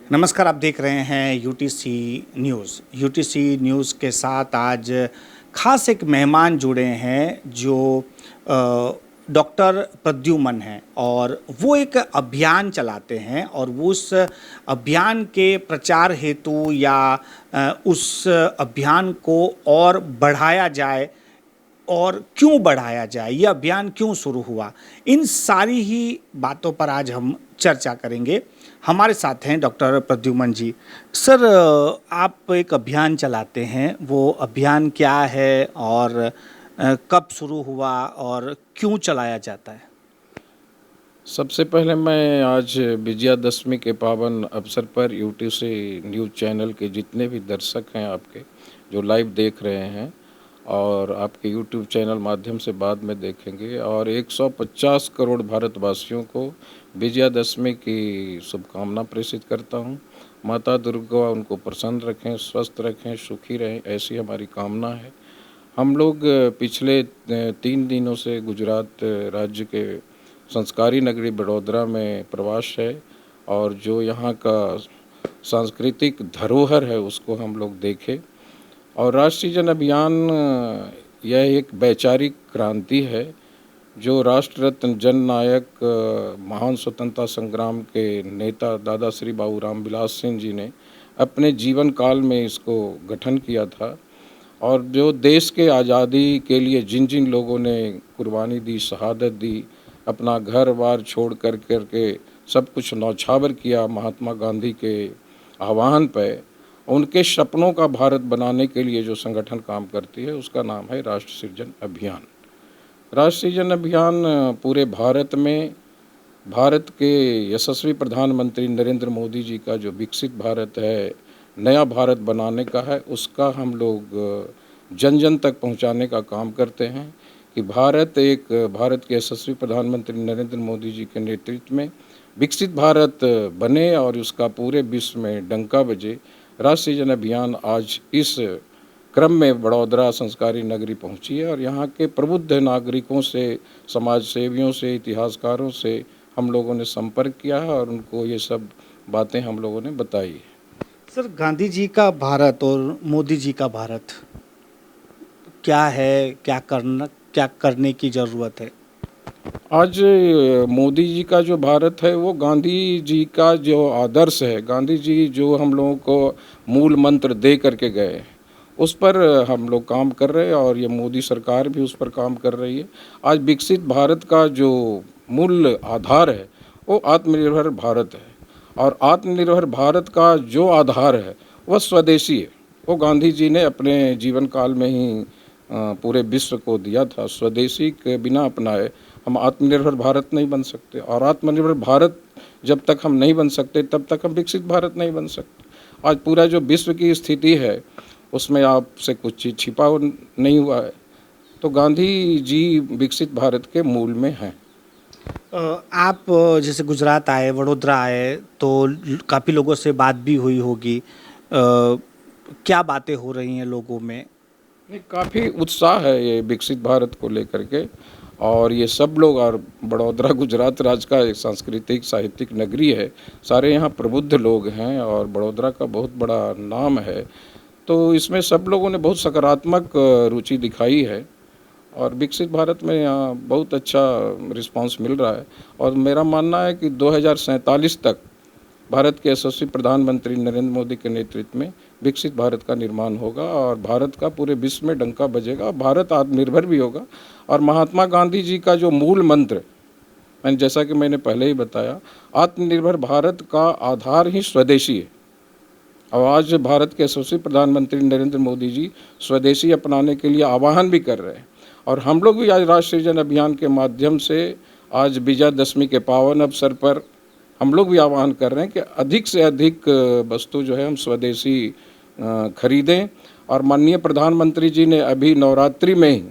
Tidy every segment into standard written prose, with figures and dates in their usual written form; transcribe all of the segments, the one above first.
नमस्कार, आप देख रहे हैं यूटीसी न्यूज़। यूटीसी न्यूज़ के साथ आज खास एक मेहमान जुड़े हैं जो डॉक्टर प्रद्युमन हैं और वो एक अभियान चलाते हैं और वो उस अभियान के प्रचार हेतु या उस अभियान को और बढ़ाया जाए और क्यों बढ़ाया जाए, ये अभियान क्यों शुरू हुआ, इन सारी ही बातों पर आज हम चर्चा करेंगे। हमारे साथ हैं डॉक्टर प्रद्युमन जी। सर, आप एक अभियान चलाते हैं, वो अभियान क्या है और कब शुरू हुआ और क्यों चलाया जाता है? सबसे पहले मैं आज विजयादशमी के पावन अवसर पर यूटीसी न्यूज़ चैनल के जितने भी दर्शक हैं आपके जो लाइव देख रहे हैं और आपके यूट्यूब चैनल माध्यम से बाद में देखेंगे, और 150 करोड़ भारतवासियों को विजयादशमी की शुभकामना प्रेषित करता हूं। माता दुर्गा उनको प्रसन्न रखें, स्वस्थ रखें, सुखी रहें, ऐसी हमारी कामना है। हम लोग पिछले 3 दिनों से गुजरात राज्य के संस्कारी नगरी बड़ौदरा में प्रवास है और जो यहाँ का सांस्कृतिक धरोहर है उसको हम लोग देखे। और राष्ट्रीय जन अभियान यह एक वैचारिक क्रांति है जो राष्ट्र रत्न जन नायक महान स्वतंत्रता संग्राम के नेता दादा श्री बाबू राम विलास सिंह जी ने अपने जीवन काल में इसको गठन किया था। और जो देश के आज़ादी के लिए जिन जिन लोगों ने कुर्बानी दी, शहादत दी, अपना घर बार छोड़ करके सब कुछ न्यौछावर किया महात्मा गांधी के आह्वान पर, उनके सपनों का भारत बनाने के लिए जो संगठन काम करती है उसका नाम है राष्ट्र सृजन अभियान। राष्ट्र सृजन अभियान पूरे भारत में भारत के यशस्वी प्रधानमंत्री नरेंद्र मोदी जी का जो विकसित भारत है, नया भारत बनाने का है, उसका हम लोग जन जन तक पहुंचाने का काम करते हैं कि भारत के यशस्वी प्रधानमंत्री नरेंद्र मोदी जी के नेतृत्व में विकसित भारत बने और उसका पूरे विश्व में डंका बजे। राष्ट्रीय जन अभियान आज इस क्रम में बड़ौदरा संस्कारी नगरी पहुंची है और यहाँ के प्रबुद्ध नागरिकों से, समाज सेवियों से, इतिहासकारों से हम लोगों ने संपर्क किया है और उनको ये सब बातें हम लोगों ने बताई है। सर, गांधी जी का भारत और मोदी जी का भारत क्या है, क्या करने की ज़रूरत है? आज मोदी जी का जो भारत है वो गांधी जी का जो आदर्श है, गांधी जी जो हम लोगों को मूल मंत्र दे करके गए, उस पर हम लोग काम कर रहे हैं और ये मोदी सरकार भी उस पर काम कर रही है। आज विकसित भारत का जो मूल आधार है वो आत्मनिर्भर भारत है और आत्मनिर्भर भारत का जो आधार है वह स्वदेशी है। वो गांधी जी ने अपने जीवन काल में ही पूरे विश्व को दिया था। स्वदेशी के बिना अपनाए हम आत्मनिर्भर भारत नहीं बन सकते और आत्मनिर्भर भारत जब तक हम नहीं बन सकते तब तक हम विकसित भारत नहीं बन सकते। आज पूरा जो विश्व की स्थिति है उसमें आपसे कुछ चीज़ छिपा नहीं हुआ है, तो गांधी जी विकसित भारत के मूल में हैं। आप जैसे गुजरात आए, वडोदरा आए, तो काफ़ी लोगों से बात भी हुई होगी। क्या बातें हो रही हैं लोगों में? नहीं, काफ़ी उत्साह है ये विकसित भारत को लेकर के और ये सब लोग, और बड़ौदरा गुजरात राज्य का एक सांस्कृतिक साहित्यिक नगरी है, सारे यहाँ प्रबुद्ध लोग हैं और बड़ौदरा का बहुत बड़ा नाम है, तो इसमें सब लोगों ने बहुत सकारात्मक रुचि दिखाई है और विकसित भारत में यहाँ बहुत अच्छा रिस्पांस मिल रहा है। और मेरा मानना है कि 2047 तक भारत के यशस्वी प्रधानमंत्री नरेंद्र मोदी के नेतृत्व में विकसित भारत का निर्माण होगा और भारत का पूरे विश्व में डंका बजेगा, भारत आत्मनिर्भर भी होगा। और महात्मा गांधी जी का जो मूल मंत्र, जैसा कि मैंने पहले ही बताया, आत्मनिर्भर भारत का आधार ही स्वदेशी है और आज भारत के यशस्वी प्रधानमंत्री नरेंद्र मोदी जी स्वदेशी अपनाने के लिए आह्वान भी कर रहे हैं और हम लोग भी आज राष्ट्रीय जन अभियान के माध्यम से आज विजयादशमी के पावन अवसर पर हम लोग भी आह्वान कर रहे हैं कि अधिक से अधिक वस्तु जो है हम स्वदेशी खरीदें। और माननीय प्रधानमंत्री जी ने अभी नवरात्रि में ही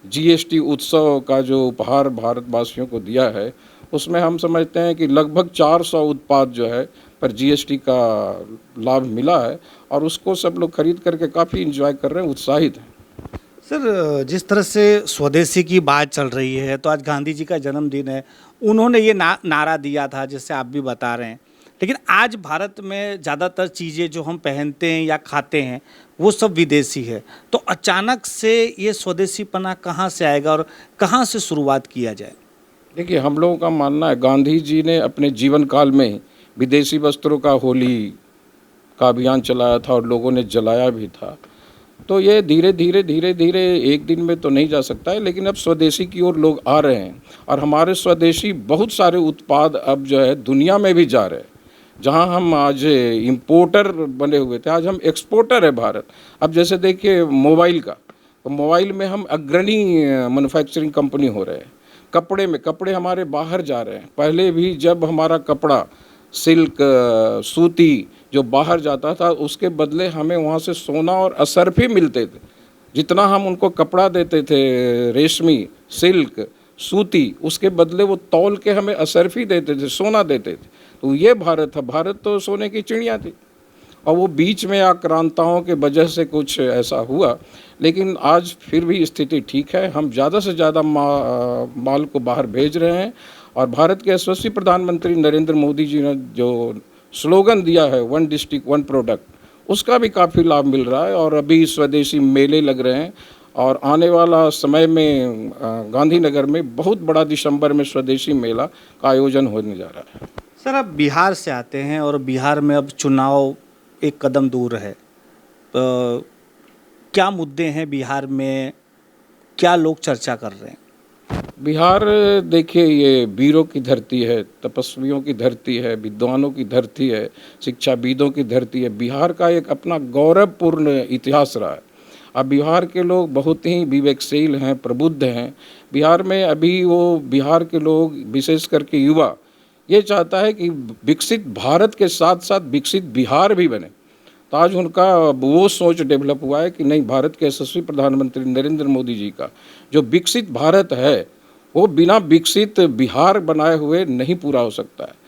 जीएसटी उत्सव का जो उपहार भारतवासियों को दिया है उसमें हम समझते हैं कि लगभग 400 उत्पाद जो है पर जीएसटी का लाभ मिला है और उसको सब लोग खरीद करके काफ़ी इंजॉय कर रहे हैं, उत्साहित हैं। सर, जिस तरह से स्वदेशी की बात चल रही है, तो आज गांधी जी का जन्मदिन है, उन्होंने ये नारा दिया था जिससे आप भी बता रहे हैं, लेकिन आज भारत में ज़्यादातर चीज़ें जो हम पहनते हैं या खाते हैं वो सब विदेशी है, तो अचानक से ये स्वदेशीपना कहाँ से आएगा और कहाँ से शुरुआत किया जाए? देखिए, हम लोगों का मानना है गांधी जी ने अपने जीवन काल में विदेशी वस्त्रों का होली का अभियान चलाया था और लोगों ने जलाया भी था। तो ये धीरे धीरे एक दिन में तो नहीं जा सकता है, लेकिन अब स्वदेशी की ओर लोग आ रहे हैं और हमारे स्वदेशी बहुत सारे उत्पाद अब जो है दुनिया में भी जा रहे हैं। जहां हम आज इंपोर्टर बने हुए थे, आज हम एक्सपोर्टर है भारत। अब जैसे देखिए मोबाइल का, तो मोबाइल में हम अग्रणी मैन्युफैक्चरिंग कंपनी हो रहे हैं। कपड़े में, कपड़े हमारे बाहर जा रहे हैं। पहले भी जब हमारा कपड़ा सिल्क, सूती जो बाहर जाता था, उसके बदले हमें वहाँ से सोना और असरफी मिलते थे। जितना हम उनको कपड़ा देते थे रेशमी, सिल्क, सूती, उसके बदले वो तौल के हमें असरफी देते थे, सोना देते थे। तो ये भारत था। भारत तो सोने की चिड़िया थी और वो बीच में आक्रांताओं के वजह से कुछ ऐसा हुआ, लेकिन आज फिर भी स्थिति ठीक है। हम ज़्यादा से ज़्यादा माल को बाहर भेज रहे हैं और भारत के यशस्वी प्रधानमंत्री नरेंद्र मोदी जी ने जो स्लोगन दिया है, वन डिस्ट्रिक्ट वन प्रोडक्ट, उसका भी काफ़ी लाभ मिल रहा है। और अभी स्वदेशी मेले लग रहे हैं और आने वाला समय में गांधीनगर में बहुत बड़ा दिसंबर में स्वदेशी मेला का आयोजन होने जा रहा है। सर, आप बिहार से आते हैं और बिहार में अब चुनाव एक कदम दूर है, तो क्या मुद्दे हैं बिहार में, क्या लोग चर्चा कर रहे हैं? बिहार देखिए, ये वीरों की धरती है, तपस्वियों की धरती है, विद्वानों की धरती है, शिक्षाविदों की धरती है। बिहार का एक अपना गौरवपूर्ण इतिहास रहा है। अब बिहार के लोग बहुत ही विवेकशील हैं, प्रबुद्ध हैं। बिहार में अभी वो बिहार के लोग, विशेष करके युवा, ये चाहता है कि विकसित भारत के साथ साथ विकसित बिहार भी बने। तो आज उनका वो सोच डेवलप हुआ है कि नहीं, भारत के यशस्वी प्रधानमंत्री नरेंद्र मोदी जी का जो विकसित भारत है वो बिना विकसित बिहार बनाए हुए नहीं पूरा हो सकता है।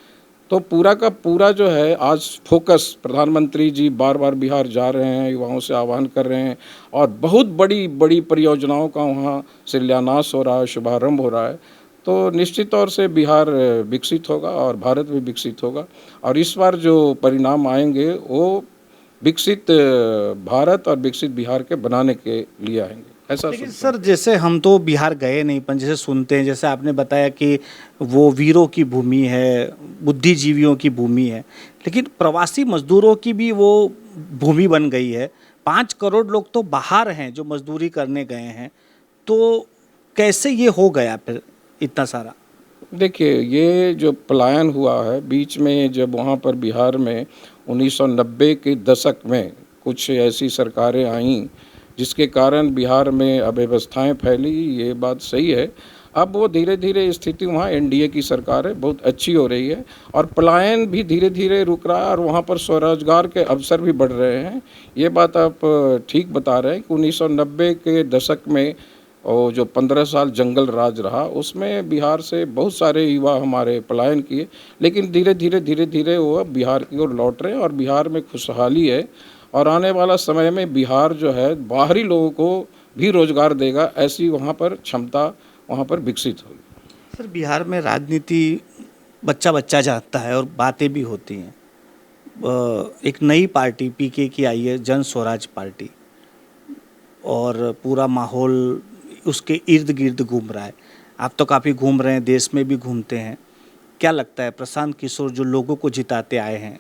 तो पूरा का पूरा जो है आज फोकस, प्रधानमंत्री जी बार बार बिहार जा रहे हैं, युवाओं से आह्वान कर रहे हैं और बहुत बड़ी बड़ी परियोजनाओं का वहाँ शिलान्यास हो रहा है, शुभारंभ हो रहा है। तो निश्चित तौर से बिहार विकसित होगा और भारत भी विकसित होगा और इस बार जो परिणाम आएंगे वो विकसित भारत और विकसित बिहार के बनाने के लिए आएंगे, ऐसा लेकिन सोचता हूं। सर, जैसे हम तो बिहार गए नहीं, पर जैसे सुनते हैं, जैसे आपने बताया कि वो वीरों की भूमि है, बुद्धिजीवियों की भूमि है, लेकिन प्रवासी मजदूरों की भी वो भूमि बन गई है। 5 करोड़ लोग तो बाहर हैं जो मजदूरी करने गए हैं, तो कैसे ये हो गया फिर इतना सारा? देखिए, ये जो पलायन हुआ है बीच में, जब वहाँ पर बिहार में 1990 के दशक में कुछ ऐसी सरकारें आईं जिसके कारण बिहार में अव्यवस्थाएं फैली, ये बात सही है। अब वो धीरे धीरे स्थिति, वहाँ एनडीए की सरकार है, बहुत अच्छी हो रही है और पलायन भी धीरे धीरे रुक रहा है और वहाँ पर स्वरोजगार के अवसर भी बढ़ रहे हैं। ये बात आप ठीक बता रहे हैं कि 1990 के दशक में और जो 15 साल जंगल राज रहा, उसमें बिहार से बहुत सारे युवा हमारे पलायन किए, लेकिन धीरे धीरे वो अब बिहार की ओर लौट रहे हैं और बिहार में खुशहाली है। और आने वाला समय में बिहार जो है बाहरी लोगों को भी रोजगार देगा, ऐसी वहाँ पर क्षमता वहाँ पर विकसित होगी। सर, बिहार में राजनीति बच्चा बच्चा जानता है और बातें भी होती हैं। एक नई पार्टी पीके की आई है, जन स्वराज पार्टी, और पूरा माहौल उसके इर्द गिर्द घूम रहा है। आप तो काफ़ी घूम रहे हैं, देश में भी घूमते हैं। क्या लगता है, प्रशांत किशोर जो लोगों को जिताते आए हैं,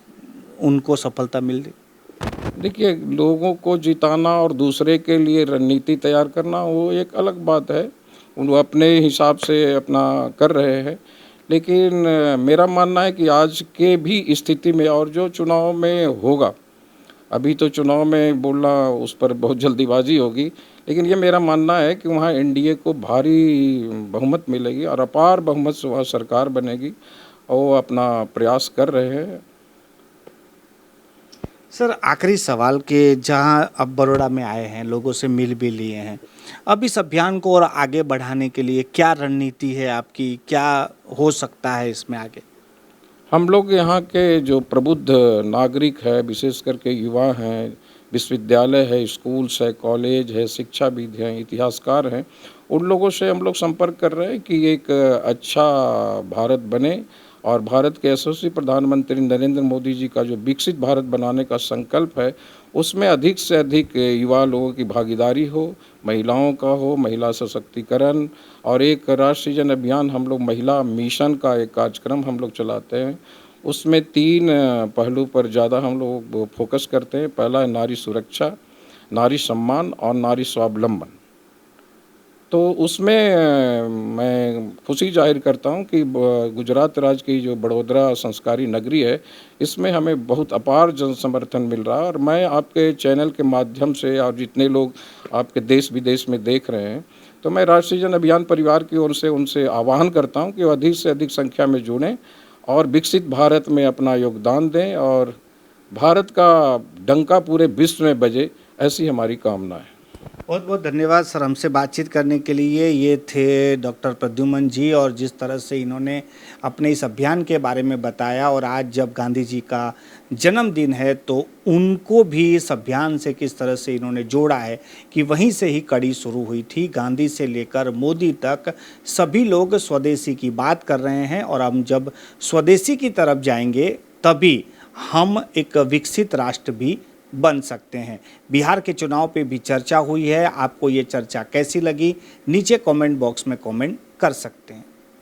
उनको सफलता मिल रही? देखिए, लोगों को जिताना और दूसरे के लिए रणनीति तैयार करना वो एक अलग बात है, वो अपने हिसाब से अपना कर रहे हैं। लेकिन मेरा मानना है कि आज के भी स्थिति में और जो चुनाव में होगा, अभी तो चुनाव में बोलना उस पर बहुत जल्दीबाजी होगी, लेकिन ये मेरा मानना है कि वहाँ एनडीए को भारी बहुमत मिलेगी और अपार बहुमत से वहाँ सरकार बनेगी और वो अपना प्रयास कर रहे हैं। सर, आखिरी सवाल के, जहां अब बड़ौदा में आए हैं, लोगों से मिल भी लिए हैं, अब इस अभियान को और आगे बढ़ाने के लिए क्या रणनीति है आपकी, क्या हो सकता है इसमें आगे? हम लोग यहाँ के जो प्रबुद्ध नागरिक है, विशेष करके युवा हैं, विश्वविद्यालय है, स्कूल्स है, कॉलेज है, शिक्षाविद हैं, इतिहासकार हैं, उन लोगों से हम लोग संपर्क कर रहे हैं कि एक अच्छा भारत बने और भारत के यशस्वी प्रधानमंत्री नरेंद्र मोदी जी का जो विकसित भारत बनाने का संकल्प है, उसमें अधिक से अधिक युवा लोगों की भागीदारी हो, महिलाओं का हो, महिला सशक्तिकरण, और एक राष्ट्रीय जन अभियान हम लोग महिला मिशन का एक कार्यक्रम हम लोग चलाते हैं। उसमें 3 पहलू पर ज़्यादा हम लोग फोकस करते हैं। पहला है नारी सुरक्षा, नारी सम्मान और नारी स्वावलंबन। तो उसमें मैं खुशी जाहिर करता हूँ कि गुजरात राज्य की जो बड़ोदरा संस्कारी नगरी है, इसमें हमें बहुत अपार जन समर्थन मिल रहा है। और मैं आपके चैनल के माध्यम से और जितने लोग आपके देश विदेश में देख रहे हैं, तो मैं राष्ट्रीय जन अभियान परिवार की ओर से उनसे आह्वान करता हूँ कि वो अधिक से अधिक संख्या में जुड़ें और विकसित भारत में अपना योगदान दें और भारत का डंका पूरे विश्व में बजे, ऐसी हमारी कामना है। बहुत बहुत धन्यवाद सर हमसे बातचीत करने के लिए। ये थे डॉक्टर प्रद्युमन जी, और जिस तरह से इन्होंने अपने इस अभियान के बारे में बताया, और आज जब गांधी जी का जन्मदिन है तो उनको भी इस अभियान से किस तरह से इन्होंने जोड़ा है कि वहीं से ही कड़ी शुरू हुई थी। गांधी से लेकर मोदी तक सभी लोग स्वदेशी की बात कर रहे हैं, और हम जब स्वदेशी की तरफ जाएंगे तभी हम एक विकसित राष्ट्र भी बन सकते हैं। बिहार के चुनाव पे भी चर्चा हुई है, आपको ये चर्चा कैसी लगी नीचे कमेंट बॉक्स में कमेंट कर सकते हैं।